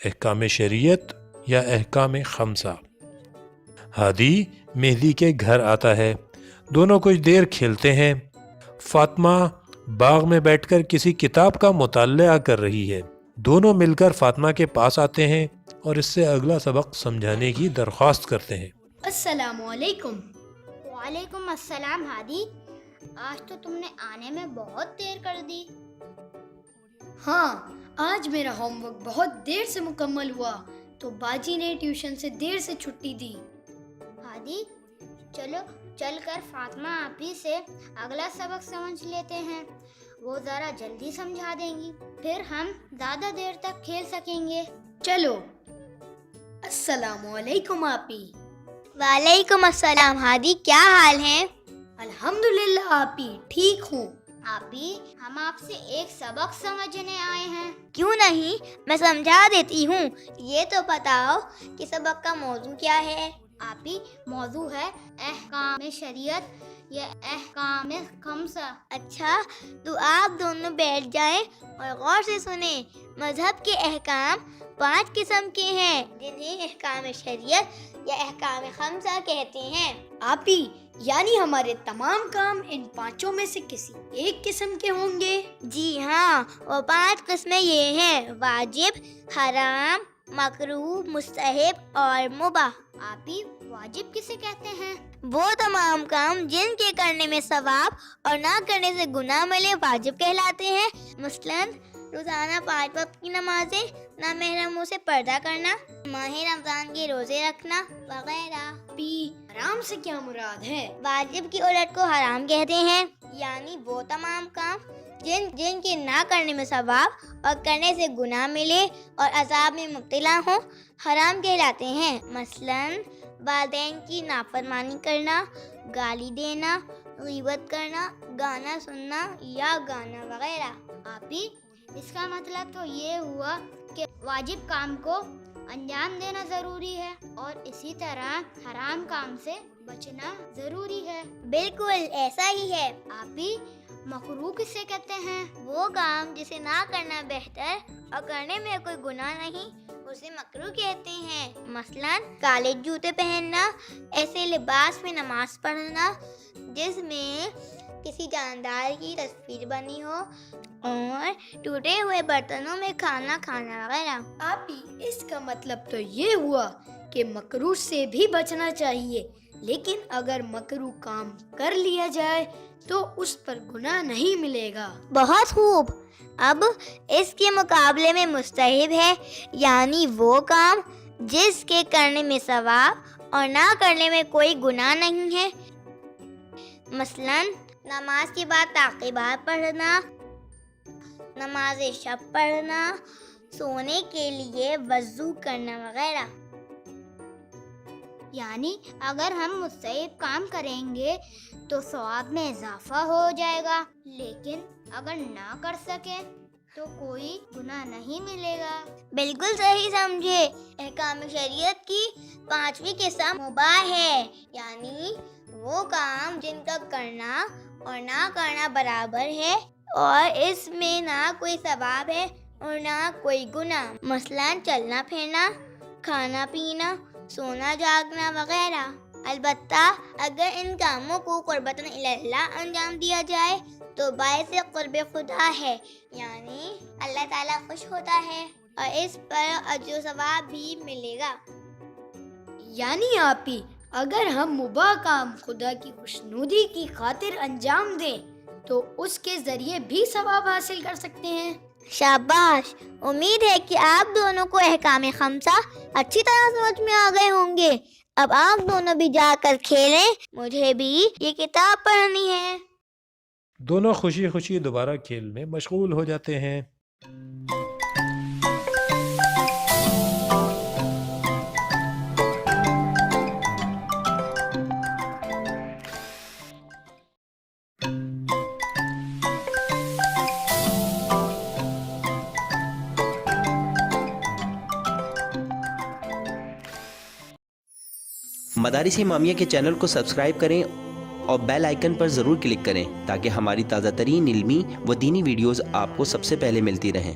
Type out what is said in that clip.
احکام شریعت یا احکام خمسہ۔ ہادی مہدی کے گھر آتا ہے، دونوں کچھ دیر کھیلتے ہیں۔ فاطمہ باغ میں بیٹھ کر کسی کتاب کا مطالعہ کر رہی ہے۔ دونوں مل کر فاطمہ کے پاس آتے ہیں اور اس سے اگلا سبق سمجھانے کی درخواست کرتے ہیں۔ السلام علیکم۔ وعلیکم السلام ہادی، آج تو تم نے آنے میں بہت دیر کر دی۔ ہاں، آج میرا ہوم ورک بہت دیر سے مکمل ہوا تو باجی نے ٹیوشن سے دیر سے چھٹی دی۔ ہادی چلو چل کر فاطمہ آپی سے اگلا سبق سمجھ لیتے ہیں، وہ ذرا جلدی سمجھا دیں گی، پھر ہم زیادہ دیر تک کھیل سکیں گے۔ چلو۔ السلام علیکم آپی۔ وعلیکم السلام ہادی، کیا حال ہے؟ الحمدللہ آپی، ٹھیک ہوں۔ آپی ہم آپ سے ایک سبق سمجھنے آئے ہیں۔ کیوں نہیں، میں سمجھا دیتی ہوں۔ یہ تو بتاؤ کہ سبق کا موضوع کیا ہے؟ آپی موضوع ہے احکام شریعت یا احکام خمسہ۔ اچھا، تو آپ دونوں بیٹھ جائیں اور غور سے سنیں۔ مذہب کے احکام 5 قسم کے ہیں، جنہیں احکام شریعت یا احکام خمسہ کہتے ہیں۔ آپی یعنی ہمارے تمام کام ان 5 میں سے کسی ایک قسم کے ہوں گے؟ جی ہاں، وہ 5 قسمیں یہ ہیں: واجب، حرام، مکروہ، مستحب اور مباح۔ آپی واجب کسے کہتے ہیں؟ وہ تمام کام جن کے کرنے میں ثواب اور نہ کرنے سے گناہ ملے واجب کہلاتے ہیں۔ مثلاً روزانہ 5 وقت کی نمازیں، نامحرموں سے پردہ کرنا، ماہ رمضان کے روزے رکھنا وغیرہ۔ آپی حرام سے کیا مراد ہے؟ واجب کی الٹ کو حرام کہتے ہیں، یعنی وہ تمام کام جن کے نہ کرنے میں ثواب اور کرنے سے گناہ ملے اور عذاب میں مبتلا ہوں حرام کہلاتے ہیں۔ مثلاً والدین کی نافرمانی کرنا، گالی دینا، غیبت کرنا، گانا سننا یا گانا وغیرہ۔ آپی اس کا مطلب تو یہ ہوا کہ واجب کام کو انجام دینا ضروری ہے اور اسی طرح حرام کام سے بچنا ضروری ہے۔ بالکل ایسا ہی ہے۔ آپی مکروہ کسے کہتے ہیں؟ وہ کام جسے نہ کرنا بہتر اور کرنے میں کوئی گناہ نہیں، اسے مکروہ کہتے ہیں۔ مثلاً کالے جوتے پہننا، ایسے لباس میں نماز پڑھنا جس میں کسی جاندار کی تصویر بنی ہو، اور ٹوٹے ہوئے برتنوں میں کھانا کھانا وغیرہ۔ آپی اس کا مطلب تو یہ ہوا کہ مکروہ سے بھی بچنا چاہیے، لیکن اگر مکروہ کام کر لیا جائے تو اس پر گناہ نہیں ملے گا۔ بہت خوب۔ اب اس کے مقابلے میں مستحب ہے، یعنی وہ کام جس کے کرنے میں ثواب اور نہ کرنے میں کوئی گناہ نہیں ہے۔ مثلاً نماز کے بعد تعقیبات پڑھنا، نماز شب پڑھنا، سونے کے لیے وضو کرنا وغیرہ۔ یعنی اگر ہم مستحب کام کریں گے تو ثواب میں اضافہ ہو جائے گا، لیکن اگر نہ کر سکیں تو کوئی گناہ نہیں ملے گا۔ بالکل صحیح سمجھے۔ احکام شریعت کی 5ویں قسم مباح ہے، یعنی وہ کام جن کا کرنا اور نہ کرنا برابر ہے اور اس میں نہ کوئی ثواب ہے اور نہ کوئی گناہ۔ مثلاً چلنا پھرنا، کھانا پینا، سونا جاگنا وغیرہ۔ البتہ اگر ان کاموں کو قربتاً اللہ انجام دیا جائے تو باعث قرب خدا ہے، یعنی اللہ تعالیٰ خوش ہوتا ہے اور اس پر اجر و ثواب بھی ملے گا۔ یعنی آپی اگر ہم مباح کام خدا کی خوشنودی کی خاطر انجام دیں تو اس کے ذریعے بھی ثواب حاصل کر سکتے ہیں۔ شاباش، امید ہے کہ آپ دونوں کو احکام خمسہ اچھی طرح سمجھ میں آ گئے ہوں گے۔ اب آپ دونوں بھی جا کر کھیلیں، مجھے بھی یہ کتاب پڑھنی ہے۔ دونوں خوشی خوشی دوبارہ کھیل میں مشغول ہو جاتے ہیں۔ مدارس امامیہ کے چینل کو سبسکرائب کریں اور بیل آئیکن پر ضرور کلک کریں تاکہ ہماری تازہ ترین علمی و دینی ویڈیوز آپ کو سب سے پہلے ملتی رہیں۔